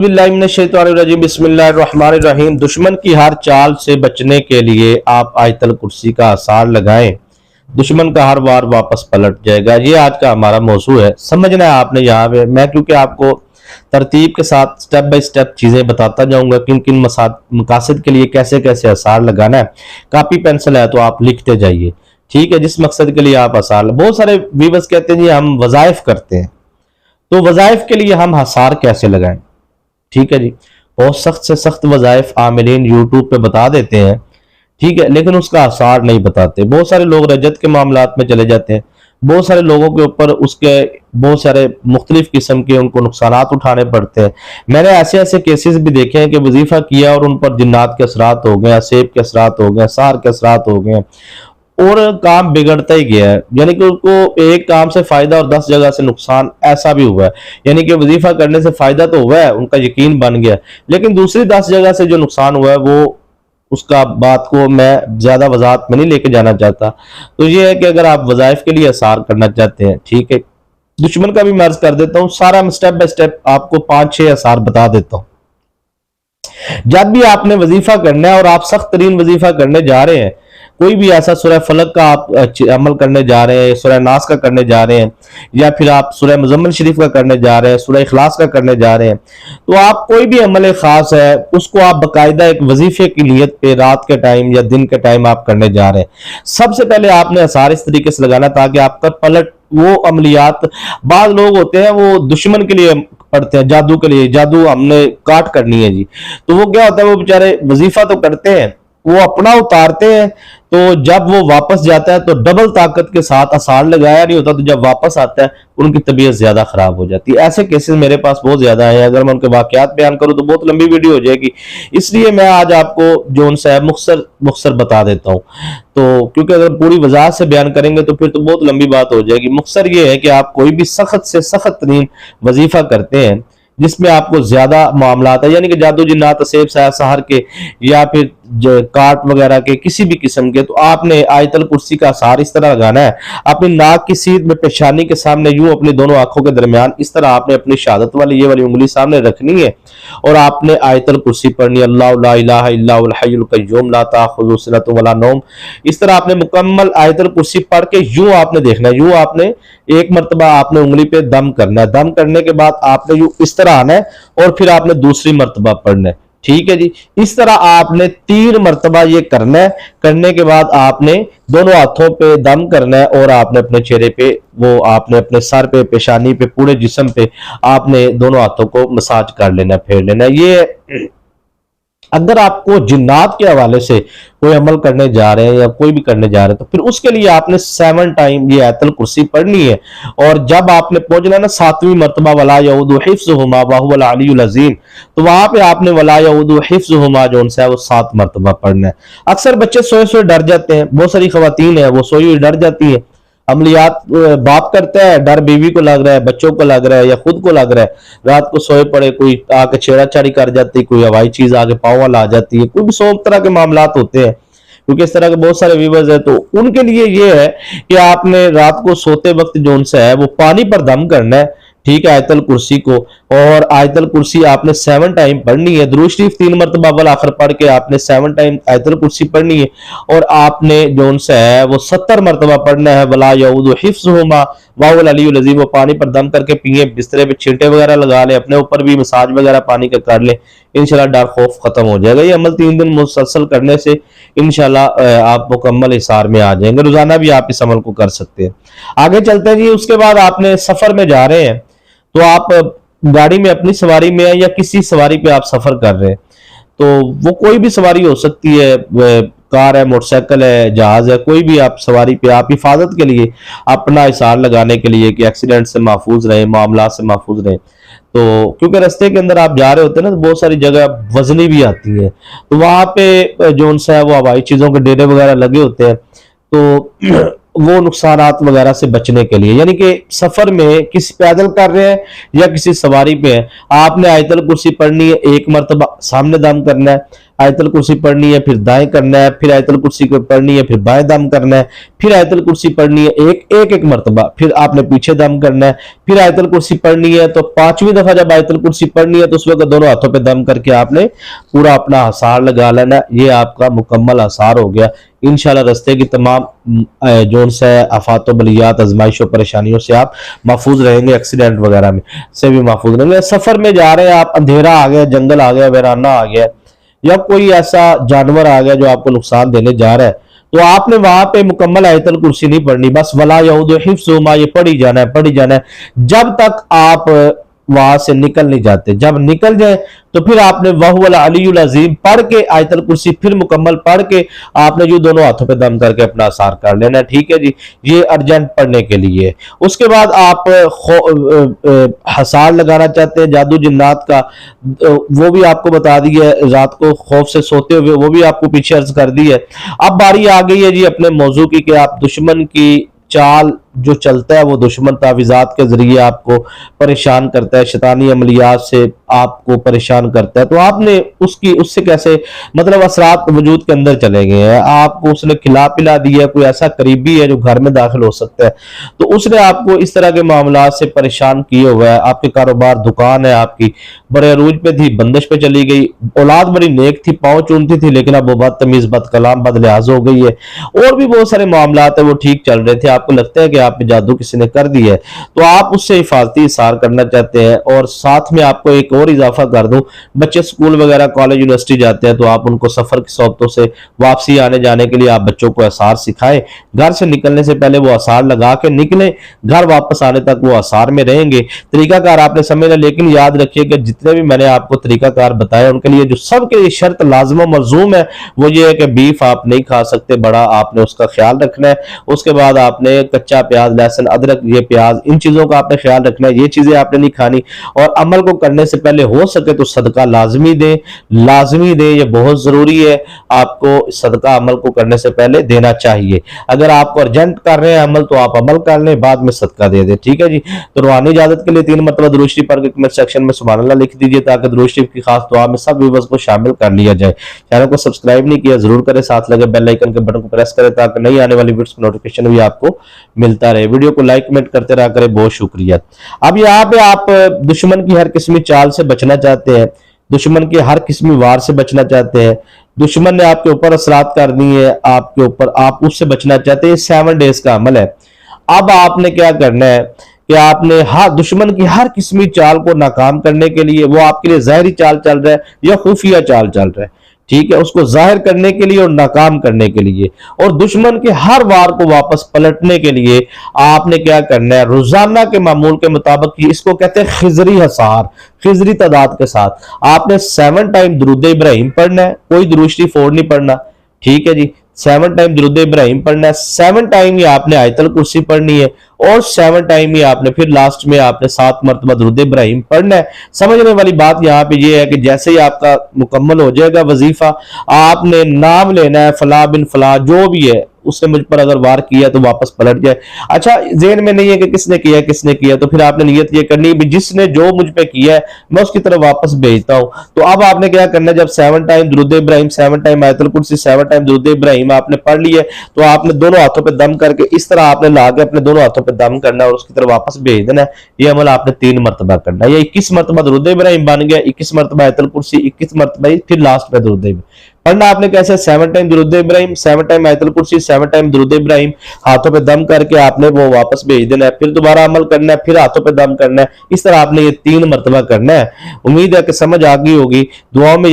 बिस्मिल्लाहिर्रहमानिर्रहीम। दुश्मन की हर चाल से बचने के लिए आप आयतल कुर्सी का आसार लगाएं, दुश्मन का हर वार वापस पलट जाएगा। ये आज का हमारा मौजू है। समझना है आपने यहाँ पे, मैं क्योंकि आपको तरतीब के साथ स्टेप बाय स्टेप चीजें बताता जाऊंगा, किन किन मकासद के लिए कैसे कैसे आसार लगाना है। कापी पेंसिल है तो आप लिखते जाइए, ठीक है। जिस मकसद के लिए आप आसार, बहुत सारे व्यूअर्स कहते हैं जी हम वज़ाइफ करते हैं, तो वज़ाइफ के लिए हम आसार कैसे लगाएं, ठीक है जी। बहुत सख्त से सख्त वज़ाइफ आमिलीन यूट्यूब पे बता देते हैं, ठीक है, लेकिन उसका आसार नहीं बताते। बहुत सारे लोग रजत के मामलात में चले जाते हैं, बहुत सारे लोगों के ऊपर उसके बहुत सारे मुख्तलिफ किस्म के उनको नुकसानात उठाने पड़ते हैं। मैंने ऐसे ऐसे केसेस भी देखे हैं कि वजीफा किया और उन पर जिन्नात के असरात हो गए, सेब के असरात हो गए, सार के असरात हो गए और काम बिगड़ता ही गया है। यानी कि उसको एक काम से फायदा और 10 जगह से नुकसान, ऐसा भी हुआ है। यानी कि वजीफा करने से फायदा तो हुआ है, उनका यकीन बन गया, लेकिन दूसरी 10 जगह से जो नुकसान हुआ है वो उसका बात को मैं ज्यादा वजाहत में नहीं लेके जाना चाहता। तो ये है कि अगर आप वज़ाइफ के लिए आसार करना चाहते हैं, ठीक है, दुश्मन का भी मैं अर्ज कर देता हूँ, सारा स्टेप बाय स्टेप आपको 5-6 आसार बता देता हूँ। जब भी आपने वजीफा करना है और आप सख्त तरीन वजीफा करने जा रहे हैं, कोई भी ऐसा सूरह फलक का आप अमल करने जा रहे हैं, सूरह नास का करने जा रहे हैं, या फिर आप सूरह मुज़म्मिल शरीफ का करने जा रहे हैं, सूरह इखलास का करने जा रहे हैं, तो आप कोई भी अमल खास है उसको आप बाकायदा एक वजीफे की नीयत पे रात के टाइम या दिन के टाइम आप करने जा रहे हैं। सबसे पहले आपने आसार इस तरीके से लगाना ताकि आपका पलट वो अमलियात, बाद लोग होते हैं वो दुश्मन के लिए पढ़ते हैं, जादू के लिए, जादू हमने काट करनी है जी, तो वो क्या होता है, वो बेचारे वजीफा तो करते हैं, वो अपना उतारते हैं, तो जब वो वापस जाता है तो डबल ताकत के साथ आसार लगाया नहीं होता, तो जब वापस आता है उनकी तबीयत ज्यादा खराब हो जाती है। ऐसे केसेस मेरे पास बहुत ज्यादा है, अगर मैं उनके वाकयात बयान करूं तो बहुत लंबी वीडियो हो जाएगी, इसलिए मैं आज आपको जो उनसे है मुख्तसर बता देता हूं। तो क्योंकि अगर पूरी वजाहत से बयान करेंगे तो फिर तो बहुत लंबी बात हो जाएगी। मुख्तसर ये है कि आप कोई भी सख्त से सख्त तरीन वजीफा करते हैं जिसमें आपको ज्यादा मामलात है, यानी कि जादू जिन्नात सेब सहर के या फिर काट वगैरह के किसी भी किस्म के, तो आपने आयतल कुर्सी का आसार इस तरह लगाना है, अपनी नाक की सीध में पेशानी के सामने यूं अपनी दोनों आंखों के दरमियान इस तरह आपने अपनी शहादत वाली ये वाली उंगली सामने रखनी है और आपने आयतल कुर्सी पढ़नी, अल्लाह ला इलाहा इल्लहुल हय्युल कय्यूम ला ताखुज़ुहु सिनतुन वला नौम। इस तरह आपने मुकम्मल आयतल कुर्सी पढ़ के यूं आपने देखना है, यूं आपने एक मरतबा आपने उंगली पे दम करना है, दम करने के बाद आपने यूं इस तरह आना है और फिर आपने दूसरी मरतबा पढ़ना है, ठीक है जी। इस तरह आपने 3 मरतबा ये करना है। करने के बाद आपने दोनों हाथों पे दम करना है और आपने अपने चेहरे पे, वो आपने अपने सर पे, पेशानी पे, पूरे जिस्म पे आपने दोनों हाथों को मसाज कर लेना, फेर लेना। ये अगर आपको जिन्नात के हवाले से कोई अमल करने जा रहे हैं या कोई भी करने जा रहे हैं तो फिर उसके लिए आपने 7 टाइम ये आयतल कुर्सी पढ़नी है। और जब आपने पहुंचना है ना 7वीं मरतबा वला यऊदु हिफ्ज़ुहुमा व हुवल अलियुल अज़ीम, तो वहां पे आपने वला यऊदु हिफ्ज़ुहुमा जो है वो 7 मरतबा पढ़ना है। अक्सर बच्चे सोए सोए डर जाते हैं, बहुत सारी खवातीन है वो सोई हुई डर जाती है। अमलियात बाप करता है, डर बीवी को लग रहा है, बच्चों को लग रहा है या खुद को लग रहा है, रात को सोए पड़े कोई आके छेड़ाछाड़ी कर जाती है, कोई हवाई चीज आके पाँव ला जाती है, कोई भी 100 तरह के मामलात होते हैं, क्योंकि इस तरह के बहुत सारे व्यूअर्स है। तो उनके लिए ये है कि आपने रात को सोते वक्त जो उनसे है वो पानी पर दम करना है, ठीक है, आयतल कुर्सी को। और आयतल कुर्सी आपने 7 टाइम पढ़नी है, दुरूद शरीफ 3 मरतबा अव्वल आखिर पढ़ के आपने 7 टाइम आयतल कुर्सी पढ़नी है। और आपने जो उनसे है वो 70 मरतबा पढ़ना है, वला यऊदु हिफ्ज़ुहुमा व हुवल अलियुल अज़ीम। वो पानी पर दम करके पिए, बिस्तरे पे छींटे वगैरह लगा ले, अपने ऊपर भी मसाज वगैरह पानी का कर ले, इंशाल्लाह डर खौफ खत्म हो जाएगा। ये अमल 3 दिन मुसलसल करने से इंशाल्लाह आप मुकम्मल हिसार में आ जाएंगे। रोजाना भी आप इस अमल को कर सकते हैं। आगे चलते हैं जी। उसके बाद आपने सफर में जा रहे हैं, तो आप गाड़ी में अपनी सवारी में है या किसी सवारी पे आप सफर कर रहे हैं, तो वो कोई भी सवारी हो सकती है, कार है, मोटरसाइकिल है, जहाज है, कोई भी आप सवारी पे आप हिफाजत के लिए अपना हिसार लगाने के लिए कि एक्सीडेंट से महफूज रहे, मामला से महफूज रहे। तो क्योंकि रास्ते के अंदर आप जा रहे होते हैं ना, तो बहुत सारी जगह वजनी भी आती है, तो वहां पे जो उनसे है वो हवाई चीजों के डेरे वगैरह लगे होते हैं, तो वो नुकसानात वगैरह से बचने के लिए, यानी कि सफर में किसी पैदल कर रहे हैं या किसी सवारी पे है, आपने आयतल कुर्सी पढ़नी है, 1 मरतबा सामने दम करना है, आयतल कुर्सी पढ़नी है, फिर दाएं करना है, फिर आयतल कुर्सी को पढ़नी है, फिर बाएं दम करना है, फिर आयतल कुर्सी पढ़नी है एक मर्तबा, फिर आपने पीछे दम करना है, फिर आयतल कुर्सी पढ़नी है। तो 5वीं दफा जब आयतल कुर्सी पढ़नी है तो उस वक्त दोनों हाथों पे दम करके आपने पूरा अपना हसार लगा लेना है। ये आपका मुकम्मल हसार हो गया। इंशाल्लाह रस्ते की तमाम जोन से आफात बलियात आजमाइशों परेशानियों से आप महफूज रहेंगे, एक्सीडेंट वगैरह में से भी महफूज रहेंगे। सफर में जा रहे हैं आप, अंधेरा आ गया, जंगल आ गया, वीराना आ गया, या कोई ऐसा जानवर आ गया जो आपको नुकसान देने जा रहा है, तो आपने वहां पे मुकम्मल आयतल कुर्सी नहीं पढ़नी, बस वला यऊदु हिफ्ज़ुहुमा ये पढ़ी जाना है, पढ़ी जाना है जब तक आप वहां से निकल नहीं जाते। जब निकल जाए तो फिर आपने वहुवल अलीयुल अज़ीम पढ़ के आयतल कुर्सी फिर मुकम्मल पढ़ के आपने जो दोनों हाथों पे दम करके अपना आसार कर लेना। ठीक है जी, ये अर्जेंट पढ़ने के लिए। उसके बाद आप हसार लगाना चाहते हैं जादू जिन्नात का, वो भी आपको बता दिया है, रात को खौफ से सोते हुए वो भी आपको पीछे अर्ज कर दी है। अब बारी आ गई है जी अपने मौजू की कि आप दुश्मन की चाल जो चलता है वो दुश्मन तावीज़ात के जरिए आपको परेशान करता है, शैतानी अमलियात से आपको परेशान करता है, तो आपने उससे कैसे मतलब असरात वजूद के अंदर चले गए हैं, आपको उसने खिला पिला दिया, कोई ऐसा करीबी है जो घर में दाखिल हो सकता है, तो उसने आपको इस तरह के मामलात से परेशान किए हुआ है। आपके कारोबार दुकान है आपकी बड़े अरूज पे थी, बंदिश पे चली गई, औलाद बड़ी नेक थी, पाँव चूमती थी, लेकिन अब वो बदतमीज बदकलाम बदलिहाज हो गई है, और भी बहुत सारे मामलात है वो ठीक चल रहे थे, आपको लगता है कि आप पे जादू किसी ने कर दी है, तो आप उससे हिफाजती इसार करना चाहते हैं। और साथ में आपको एक और इजाफा कर दूं, बच्चे स्कूल वगैरह कॉलेज यूनिवर्सिटी जाते हैं तो आप उनको सफर की सोबतों से वापसी आने जाने के लिए आप बच्चों को आसार सिखाएं। घर से निकलने से पहले वो आसार लगा के निकले, घर वापस आने तक वो आसार में रहेंगे। तरीकाकार आपने समझना, लेकिन याद रखिए कि जितने भी मैंने आपको तरीकाकार बताए उनके लिए जो सबके लिए शर्त लाजम मलजूम है वो ये है कि बीफ आप नहीं खा सकते, बड़ा आपने उसका ख्याल रखना है। उसके बाद आपने कच्चा प्याज, लहसुन, अदरक, ये प्याज, इन चीजों का आपने ख्याल रखना है, ये चीजें आपने नहीं खानी। और अमल को करने से पहले हो सके तो सदका लाजमी दें, लाजमी दें, ये बहुत जरूरी है, आपको सदका अमल को करने से पहले देना चाहिए। अगर आपको अर्जेंट कर रहे हैं अमल तो आप अमल कर लें, बाद में सदका दे दें। ठीक है जी, तो रूहानी इजाजत के लिए 3 मरतबा दुरूद शरीफ पढ़ के कमेंट सेक्शन में सुभान अल्लाह लिख दीजिए ताकि दुरूद शरीफ की खास दुआ में सब व्यूअर्स को शामिल कर लिया जाए। चैनल को सब्सक्राइब नहीं किया जरूर करें, साथ लगे बेल आइकन के बटन को प्रेस करें ताकि नई आने वाली वीडियोस का नोटिफिकेशन भी आपको मिलता रहे। वीडियो को लाइक कमेंट करते रहा करें, बहुत शुक्रिया। अब यहाँ पे आप दुश्मन की हर किस्मी चाल से बचना चाहते हैं, दुश्मन के हर किस्मी वार से बचना चाहते हैं, दुश्मन ने आपके ऊपर असरात कर दी है आपके ऊपर, आप उससे बचना चाहते हैं, 7 डेज का अमल है। अब आपने क्या करना है कि आपने दुश्मन की हर किस्मी चाल को नाकाम करने के लिए, वो आपके लिए ज़ाहिरी चाल चल रहा है या खुफिया चाल चल रहा है, ठीक है, उसको जाहिर करने के लिए और नाकाम करने के लिए, और दुश्मन के हर वार को वापस पलटने के लिए आपने क्या करना है, रोजाना के मामूल के मुताबिक, इसको कहते हैं खिजरी हसार, खिजरी तादाद के साथ आपने 7 टाइम दुरूद इब्राहिम पढ़ना है, कोई दुरूद शरीफ और नहीं पढ़ना। ठीक है जी, 7 टाइम दुरूद इब्राहिम पढ़ना है, 7 टाइम ही आपने आयतल कुर्सी पढ़नी है, और 7 टाइम ही आपने फिर लास्ट में आपने 7 मरतबा दुरूद इब्राहिम पढ़ना है। समझने वाली बात यहाँ पे ये है कि जैसे ही आपका मुकम्मल हो जाएगा वजीफा, आपने नाम लेना है फला बिन फला, जो भी है उसने मुझ पर अगर वार किया तो वापस पलट जाए। अच्छा, ज़हन में नहीं है कि किसने किया, तो फिर आपने नियत ये करनी है जिसने जो मुझ पे किया है मैं उसकी तरफ वापस भेजता हूं। तो अब आपने क्या करना है, जब 7 टाइम दुरूद इब्राहिम, 7 टाइम आयतुल कुर्सी, 7 टाइम दुरूद इब्राहिम आपने पढ़ लिया, तो आपने दोनों हाथों पे दम करके इस तरह आपने ला के अपने दोनों हाथों पे दम करना है और उसकी तरफ वापस भेज देना है। ये अमल आपने 3 मरतबा करना है। ये 21 मरतबा दुरूद इब्राहिम बन गया, 21 मरतबा आयतुल कुर्सी, 21 मरतबा फिर लास्ट में दुरूद इब्राहिम पढ़ना। आपने कैसे 7 टाइम दुरूद इब्राहिम, 7 टाइम आयतुल कुर्सी, 7 टाइम दुरूद इब्राहिम, हाथों पे दम करके आपने वो वापस भेज देना है, फिर दोबारा अमल करना है, फिर हाथों पे दम करना है। इस तरह आपने ये 3 मरतबा करना है। उम्मीद है कि समझ आ गई होगी। दुआओं में